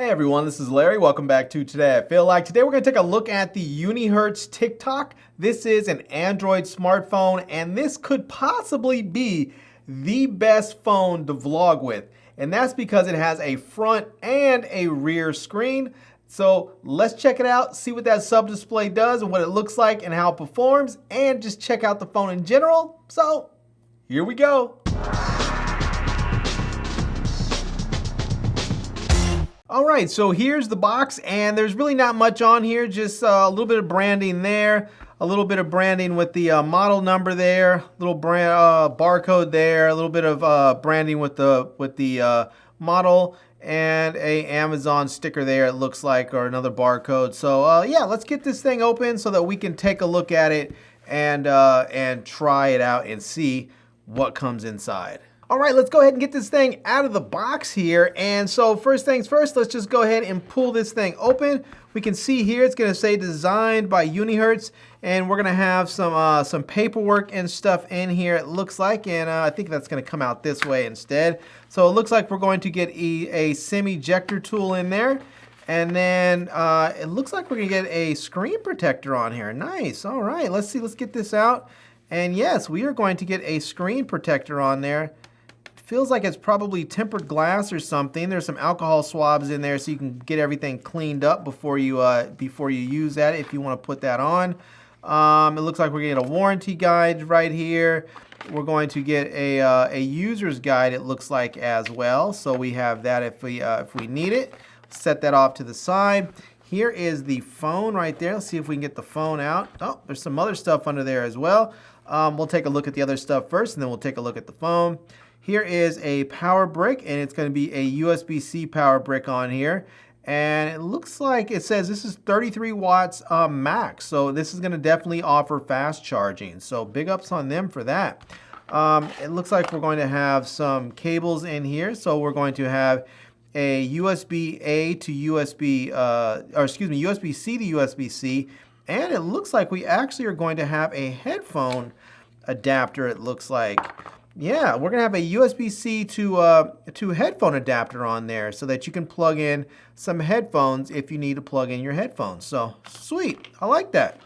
Hey everyone, this is Larry. Welcome back to Today I Feel Like. Today we're going to take a look at the Unihertz TickTock. This is an Android smartphone, and this could possibly be the best phone to vlog with. And that's because it has a front and a rear screen. So let's check it out, see what that sub display does and what it looks like and how it performs, and just check out the phone in general. So here we go. All right, so here's the box, and there's really not much on here, just a little bit of branding there, a little bit of branding with the model number there, little brand barcode there, a little bit of branding with the model, and a Amazon sticker there, it looks like, or another barcode. So yeah, let's get this thing open so that we can take a look at it and try it out and see what comes inside. All right, let's go ahead and get this thing out of the box here. And so first things first, let's just go ahead and pull this thing open. We can see here it's gonna say designed by Unihertz, and we're gonna have some paperwork and stuff in here, it looks like, and I think that's gonna come out this way instead. So it looks like we're going to get a SIM ejector tool in there. And then it looks like we're gonna get a screen protector on here. Nice, all right, let's see, let's get this out. And yes, we are going to get a screen protector on there. Feels like it's probably tempered glass or something. There's some alcohol swabs in there so you can get everything cleaned up before you use that if you want to put that on. It looks like we're getting a warranty guide right here. We're going to get a user's guide, it looks like, as well. So we have that if we need it. Set that off to the side. Here is the phone right there. Let's see if we can get the phone out. Oh, there's some other stuff under there as well. We'll take a look at the other stuff first, and then we'll take a look at the phone. Here is a power brick, and it's going to be a USB-C power brick on here. And it looks like it says this is 33 watts max. So this is going to definitely offer fast charging. So big ups on them for that. It looks like we're going to have some cables in here. So we're going to have a USB-A to USB, USB-C to USB-C. And it looks like we actually are going to have a headphone adapter, it looks like. Yeah, we're gonna have a USB-C to headphone adapter on there so that you can plug in some headphones if you need to plug in your headphones. So sweet, I like that.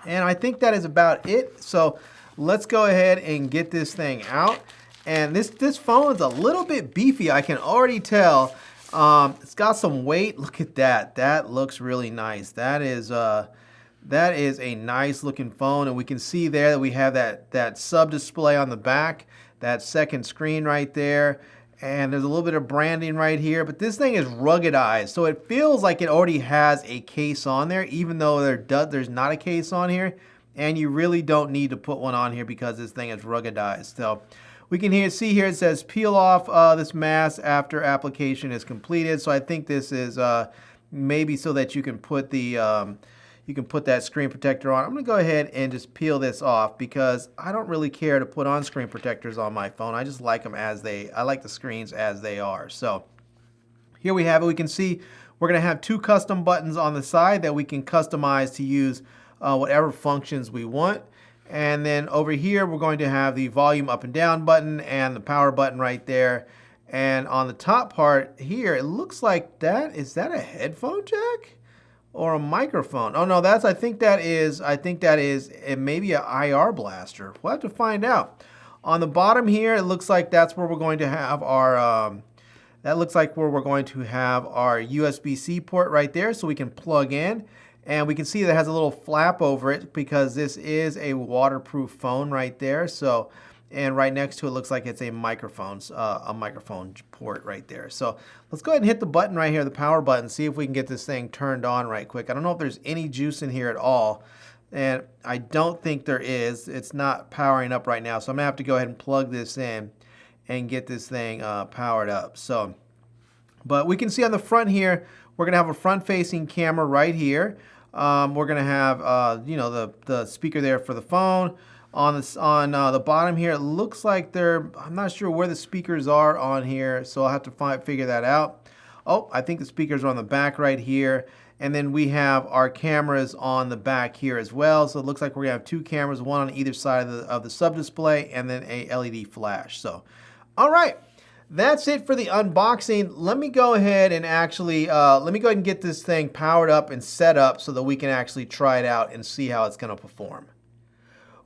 And I think that is about it. So let's go ahead and get this thing out. And this phone is a little bit beefy, I can already tell. It's got some weight. Look at that. That looks really nice. That is a nice looking phone, and we can see there that we have that sub display on the back, that second screen right there, and there's a little bit of branding right here, but this thing is ruggedized, so it feels like it already has a case on there, even though there's not a case on here, and you really don't need to put one on here because this thing is ruggedized. So we can see here it says peel off this mask after application is completed, so I think this is maybe so that you can put that screen protector on. I'm gonna go ahead and just peel this off because I don't really care to put on screen protectors on my phone. I just like them I like the screens as they are. So here we have it. We can see we're gonna have two custom buttons on the side that we can customize to use whatever functions we want. And then over here, we're going to have the volume up and down button and the power button right there. And on the top part here, it looks like is that a headphone jack? Or a microphone? Oh no, I think that is maybe an IR blaster. We'll have to find out. On the bottom here, it looks like that's where we're going to have our USB-C port right there, so we can plug in. And we can see that it has a little flap over it because this is a waterproof phone right there. So, and right next to it looks like it's a microphone port right there. So let's go ahead and hit the button right here, the power button, see if we can get this thing turned on right quick. I don't know if there's any juice in here at all, and I don't think there is. It's not powering up right now, so I'm gonna have to go ahead and plug this in and get this thing powered up. So, but we can see on the front here, we're gonna have a front-facing camera right here. We're gonna have the speaker there for the phone. On the bottom here, it looks like I'm not sure where the speakers are on here, so I'll have to figure that out. Oh, I think the speakers are on the back right here. And then we have our cameras on the back here as well. So it looks like we're gonna have two cameras, one on either side of the sub display, and then a LED flash. So, all right. That's it for the unboxing. Let me go ahead and actually, get this thing powered up and set up so that we can actually try it out and see how it's going to perform.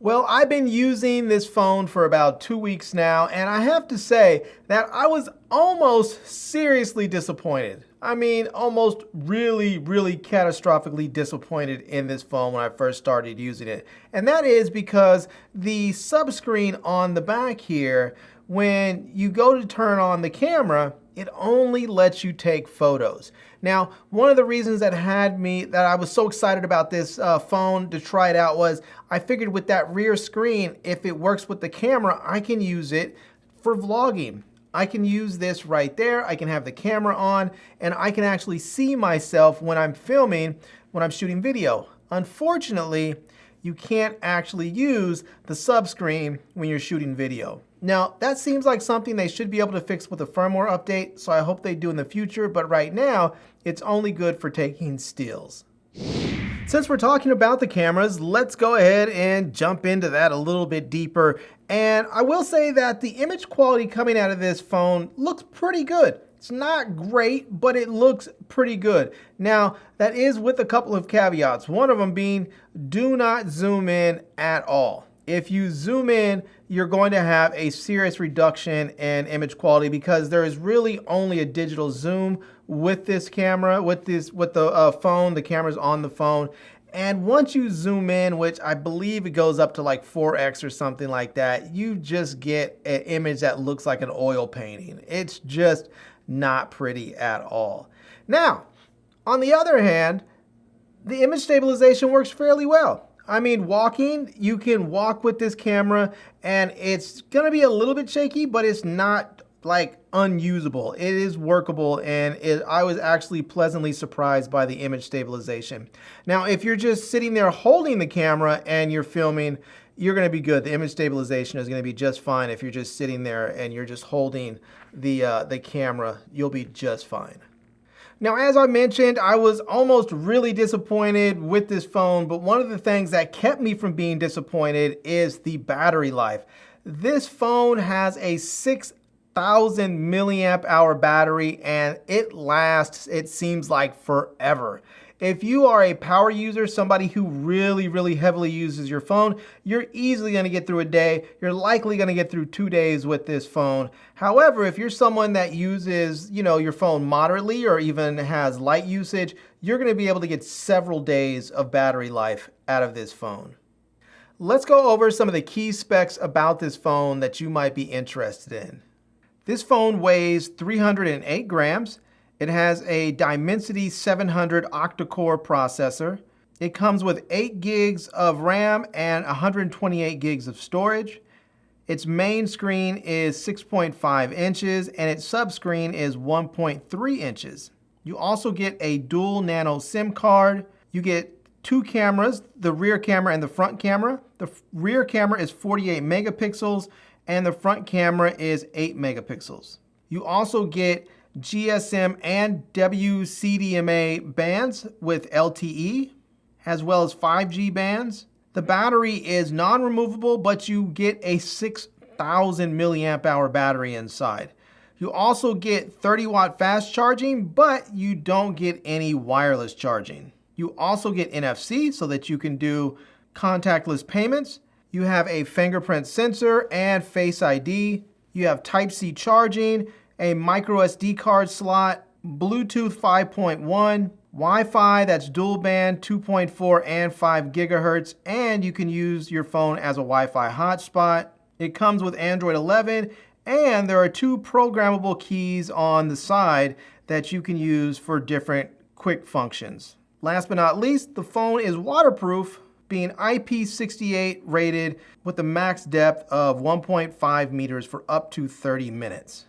Well, I've been using this phone for about 2 weeks now, and I have to say that I was almost seriously disappointed. I mean, almost really catastrophically disappointed in this phone when I first started using it. And that is because the subscreen on the back here, when you go to turn on the camera, it only lets you take photos. Now, one of the reasons that I was so excited about this phone to try it out was I figured with that rear screen, if it works with the camera, I can use it for vlogging. I can use this right there. I can have the camera on, and I can actually see myself when I'm filming, when I'm shooting video. Unfortunately, you can't actually use the subscreen when you're shooting video. Now, that seems like something they should be able to fix with a firmware update, so I hope they do in the future, but right now, it's only good for taking stills. Since we're talking about the cameras, let's go ahead and jump into that a little bit deeper. And I will say that the image quality coming out of this phone looks pretty good. It's not great, but it looks pretty good. Now, that is with a couple of caveats. One of them being, do not zoom in at all. If you zoom in, you're going to have a serious reduction in image quality because there is really only a digital zoom with this camera, with the phone. The camera's on the phone. And once you zoom in, which I believe it goes up to like 4x or something like that, you just get an image that looks like an oil painting. It's just not pretty at all. Now, on the other hand, the image stabilization works fairly well. I mean, walking, you can walk with this camera and it's gonna be a little bit shaky, but it's not like unusable. It is workable, and I was actually pleasantly surprised by the image stabilization. Now, if you're just sitting there holding the camera and you're filming, you're gonna be good. The image stabilization is gonna be just fine. If you're just sitting there and you're just holding the camera, you'll be just fine. Now, as I mentioned, I was almost really disappointed with this phone, but one of the things that kept me from being disappointed is the battery life. This phone has a 6,000 milliamp hour battery, and it lasts, it seems like, forever. If you are a power user, somebody who really heavily uses your phone, you're easily going to get through a day. You're likely going to get through 2 days with this phone. However, if you're someone that uses, your phone moderately or even has light usage, you're going to be able to get several days of battery life out of this phone. Let's go over some of the key specs about this phone that you might be interested in. This phone weighs 308 grams. It has a Dimensity 700 octa-core processor. It comes with 8 gigs of RAM and 128 gigs of storage. Its main screen is 6.5 inches and its subscreen is 1.3 inches. You also get a dual nano SIM card. You get 2 cameras, the rear camera and the front camera. The rear camera is 48 megapixels and the front camera is 8 megapixels. You also get GSM and WCDMA bands with LTE, as well as 5G bands. The battery is non-removable, but you get a 6,000 milliamp hour battery inside. You also get 30 watt fast charging, but you don't get any wireless charging. You also get NFC so that you can do contactless payments. You have a fingerprint sensor and Face ID. You have Type-C charging, a micro SD card slot, Bluetooth 5.1, Wi-Fi that's dual band 2.4 and 5 gigahertz, and you can use your phone as a Wi-Fi hotspot. It comes with Android 11, and there are 2 programmable keys on the side that you can use for different quick functions. Last but not least, the phone is waterproof, being IP68 rated with a max depth of 1.5 meters for up to 30 minutes.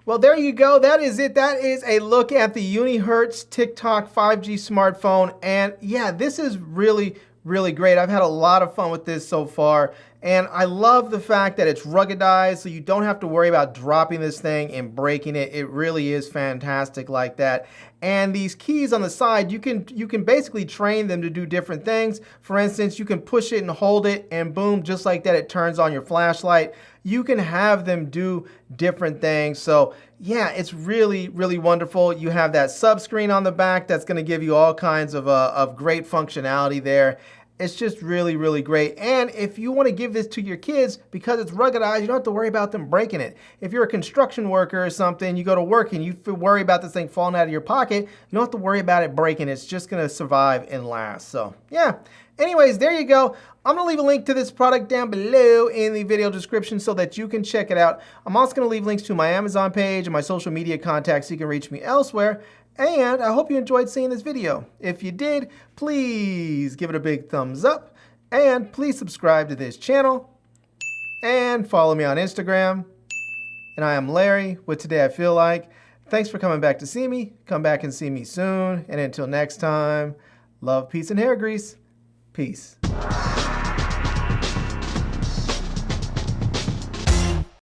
Well, there you go. That is it. That is a look at the Unihertz TickTock 5G smartphone. And yeah, this is really great. I've had a lot of fun with this so far. And I love the fact that it's ruggedized, so you don't have to worry about dropping this thing and breaking it. It really is fantastic like that. And these keys on the side, you can basically train them to do different things. For instance, you can push it and hold it, and boom, just like that, it turns on your flashlight. You can have them do different things. So yeah, it's really, really wonderful. You have that subscreen on the back that's going to give you all kinds of great functionality there. It's just really, really great. And if you want to give this to your kids, because it's ruggedized, you don't have to worry about them breaking it. If you're a construction worker or something, you go to work and you worry about this thing falling out of your pocket, you don't have to worry about it breaking. It's just going to survive and last. So yeah. Anyways, there you go. I'm going to leave a link to this product down below in the video description so that you can check it out. I'm also going to leave links to my Amazon page and my social media contacts so you can reach me elsewhere. And I hope you enjoyed seeing this video. If you did, please give it a big thumbs up. And please subscribe to this channel. And follow me on Instagram. And I am Larry with Today I Feel Like. Thanks for coming back to see me. Come back and see me soon. And until next time, love, peace, and hair grease. Peace.